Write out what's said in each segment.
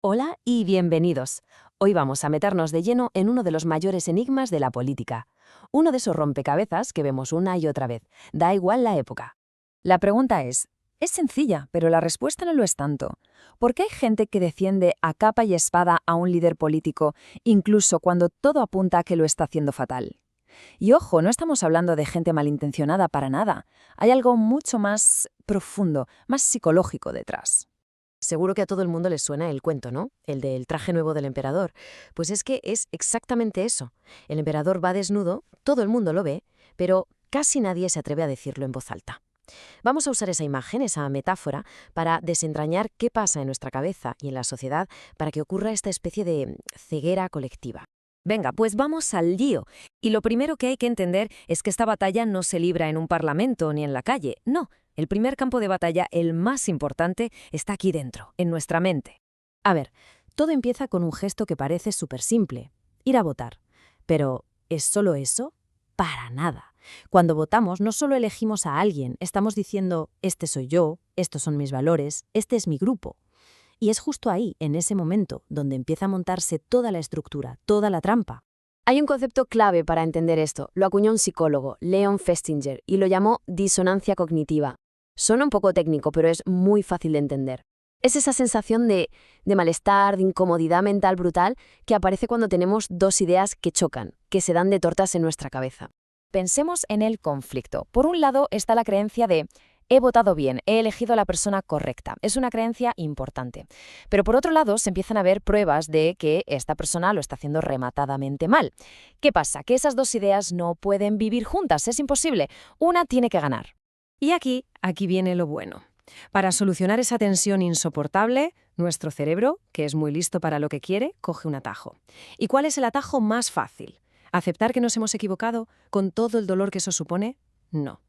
Hola y bienvenidos. Hoy vamos a meternos de lleno en uno de los mayores enigmas de la política. Uno de esos rompecabezas que vemos una y otra vez. Da igual la época. La pregunta es sencilla, pero la respuesta no lo es tanto. ¿Por qué hay gente que defiende a capa y espada a un líder político, incluso cuando todo apunta a que lo está haciendo fatal? Y ojo, no estamos hablando de gente malintencionada para nada. Hay algo mucho más profundo, más psicológico detrás. Seguro que a todo el mundo les suena el cuento, ¿no? El del traje nuevo del emperador. Pues es que es exactamente eso. El emperador va desnudo, todo el mundo lo ve, pero casi nadie se atreve a decirlo en voz alta. Vamos a usar esa imagen, esa metáfora, para desentrañar qué pasa en nuestra cabeza y en la sociedad para que ocurra esta especie de ceguera colectiva. Venga, pues vamos al lío. Y lo primero que hay que entender es que esta batalla no se libra en un parlamento ni en la calle. No, el primer campo de batalla, el más importante, está aquí dentro, en nuestra mente. A ver, todo empieza con un gesto que parece súper simple, ir a votar. Pero, ¿es solo eso? Para nada. Cuando votamos no solo elegimos a alguien, estamos diciendo, este soy yo, estos son mis valores, este es mi grupo. Y es justo ahí, en ese momento, donde empieza a montarse toda la estructura, toda la trampa. Hay un concepto clave para entender esto. Lo acuñó un psicólogo, Leon Festinger, y lo llamó disonancia cognitiva. Suena un poco técnico, pero es muy fácil de entender. Es esa sensación de malestar, de incomodidad mental brutal que aparece cuando tenemos dos ideas que chocan, que se dan de tortas en nuestra cabeza. Pensemos en el conflicto. Por un lado está la creencia de he votado bien, he elegido a la persona correcta. Es una creencia importante. Pero por otro lado, se empiezan a ver pruebas de que esta persona lo está haciendo rematadamente mal. ¿Qué pasa? Que esas dos ideas no pueden vivir juntas, es imposible. Una tiene que ganar. Y aquí viene lo bueno. Para solucionar esa tensión insoportable, nuestro cerebro, que es muy listo para lo que quiere, coge un atajo. ¿Y cuál es el atajo más fácil? ¿Aceptar que nos hemos equivocado con todo el dolor que eso supone? No.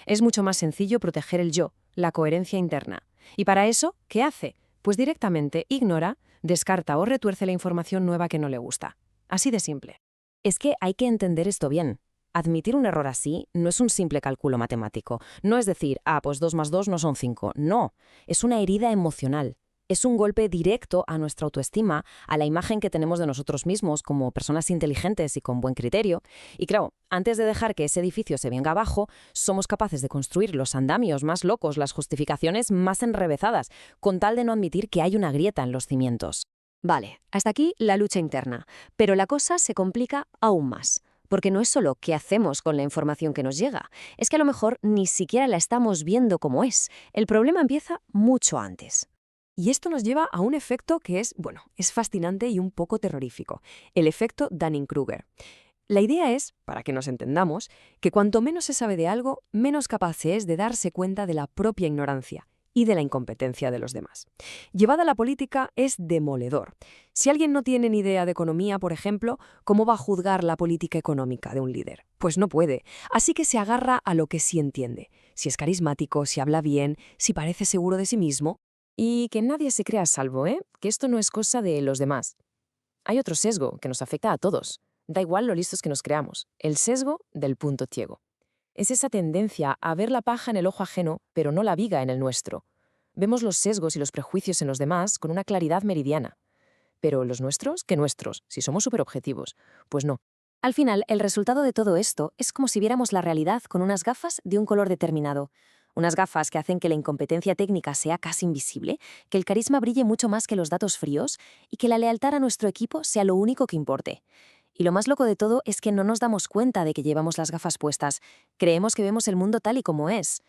Es mucho más sencillo proteger el yo, la coherencia interna. ¿Y para eso qué hace? Pues directamente ignora, descarta o retuerce la información nueva que no le gusta. Así de simple. Es que hay que entender esto bien. Admitir un error así no es un simple cálculo matemático. No es decir, pues 2 más 2 no son 5. No, es una herida emocional. Es un golpe directo a nuestra autoestima, a la imagen que tenemos de nosotros mismos como personas inteligentes y con buen criterio. Y claro, antes de dejar que ese edificio se venga abajo, somos capaces de construir los andamios más locos, las justificaciones más enrevezadas, con tal de no admitir que hay una grieta en los cimientos. Vale, hasta aquí la lucha interna, pero la cosa se complica aún más. Porque no es solo qué hacemos con la información que nos llega, es que a lo mejor ni siquiera la estamos viendo como es. El problema empieza mucho antes. Y esto nos lleva a un efecto que es fascinante y un poco terrorífico, el efecto Dunning-Kruger. La idea es, para que nos entendamos, que cuanto menos se sabe de algo, menos capaz se es de darse cuenta de la propia ignorancia y de la incompetencia de los demás. Llevada a la política es demoledor. Si alguien no tiene ni idea de economía, por ejemplo, ¿cómo va a juzgar la política económica de un líder? Pues no puede. Así que se agarra a lo que sí entiende. Si es carismático, si habla bien, si parece seguro de sí mismo. Y que nadie se crea a salvo, que esto no es cosa de los demás. Hay otro sesgo que nos afecta a todos. Da igual lo listos que nos creamos. El sesgo del punto ciego. Es esa tendencia a ver la paja en el ojo ajeno, pero no la viga en el nuestro. Vemos los sesgos y los prejuicios en los demás con una claridad meridiana. Pero los nuestros, ¿qué nuestros? Si somos superobjetivos. Pues no. Al final, el resultado de todo esto es como si viéramos la realidad con unas gafas de un color determinado. Unas gafas que hacen que la incompetencia técnica sea casi invisible, que el carisma brille mucho más que los datos fríos y que la lealtad a nuestro equipo sea lo único que importe. Y lo más loco de todo es que no nos damos cuenta de que llevamos las gafas puestas. Creemos que vemos el mundo tal y como es.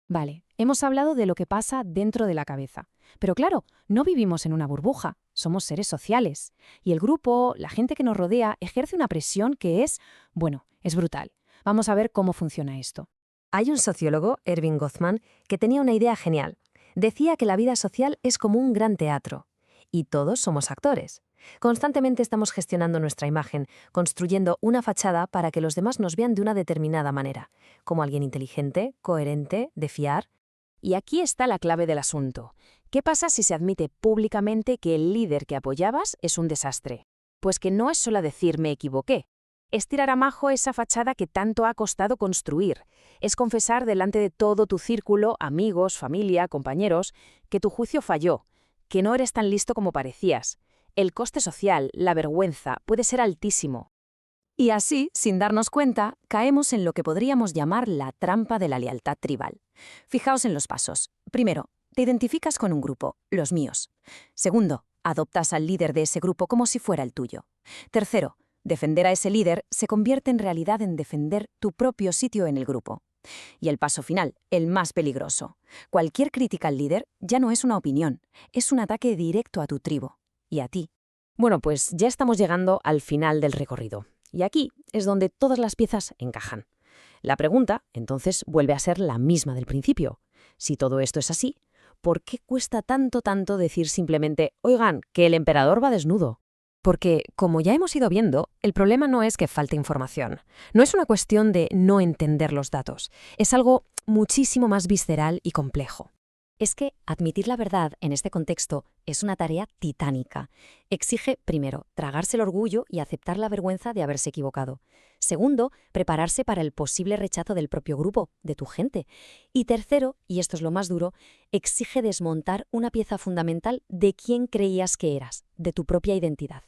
Vale, hemos hablado de lo que pasa dentro de la cabeza. Pero claro, no vivimos en una burbuja, somos seres sociales. Y el grupo, la gente que nos rodea, ejerce una presión que es brutal. Vamos a ver cómo funciona esto. Hay un sociólogo, Erving Goffman, que tenía una idea genial. Decía que la vida social es como un gran teatro. Y todos somos actores. Constantemente estamos gestionando nuestra imagen, construyendo una fachada para que los demás nos vean de una determinada manera, como alguien inteligente, coherente, de fiar. Y aquí está la clave del asunto. ¿Qué pasa si se admite públicamente que el líder que apoyabas es un desastre? Pues que no es solo decir me equivoqué. Es tirar abajo esa fachada que tanto ha costado construir. Es confesar delante de todo tu círculo, amigos, familia, compañeros, que tu juicio falló, que no eres tan listo como parecías. El coste social, la vergüenza, puede ser altísimo. Y así, sin darnos cuenta, caemos en lo que podríamos llamar la trampa de la lealtad tribal. Fijaos en los pasos. Primero, te identificas con un grupo, los míos. Segundo, adoptas al líder de ese grupo como si fuera el tuyo. Tercero, defender a ese líder se convierte en realidad en defender tu propio sitio en el grupo. Y el paso final, el más peligroso. Cualquier crítica al líder ya no es una opinión, es un ataque directo a tu tribu y a ti. Bueno, pues ya estamos llegando al final del recorrido. Y aquí es donde todas las piezas encajan. La pregunta, entonces, vuelve a ser la misma del principio. Si todo esto es así, ¿por qué cuesta tanto decir simplemente, oigan, que el emperador va desnudo? Porque, como ya hemos ido viendo, el problema no es que falte información. No es una cuestión de no entender los datos. Es algo muchísimo más visceral y complejo. Es que admitir la verdad en este contexto es una tarea titánica. Exige, primero, tragarse el orgullo y aceptar la vergüenza de haberse equivocado. Segundo, prepararse para el posible rechazo del propio grupo, de tu gente. Y tercero, y esto es lo más duro, exige desmontar una pieza fundamental de quién creías que eras, de tu propia identidad.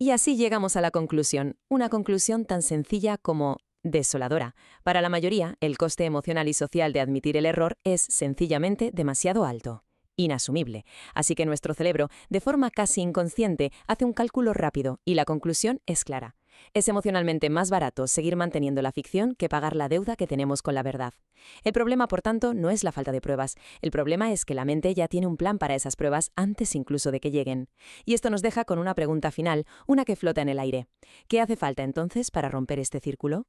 Y así llegamos a la conclusión, una conclusión tan sencilla como desoladora. Para la mayoría, el coste emocional y social de admitir el error es sencillamente demasiado alto, inasumible. Así que nuestro cerebro, de forma casi inconsciente, hace un cálculo rápido y la conclusión es clara. Es emocionalmente más barato seguir manteniendo la ficción que pagar la deuda que tenemos con la verdad. El problema, por tanto, no es la falta de pruebas. El problema es que la mente ya tiene un plan para esas pruebas antes incluso de que lleguen. Y esto nos deja con una pregunta final, una que flota en el aire. ¿Qué hace falta entonces para romper este círculo?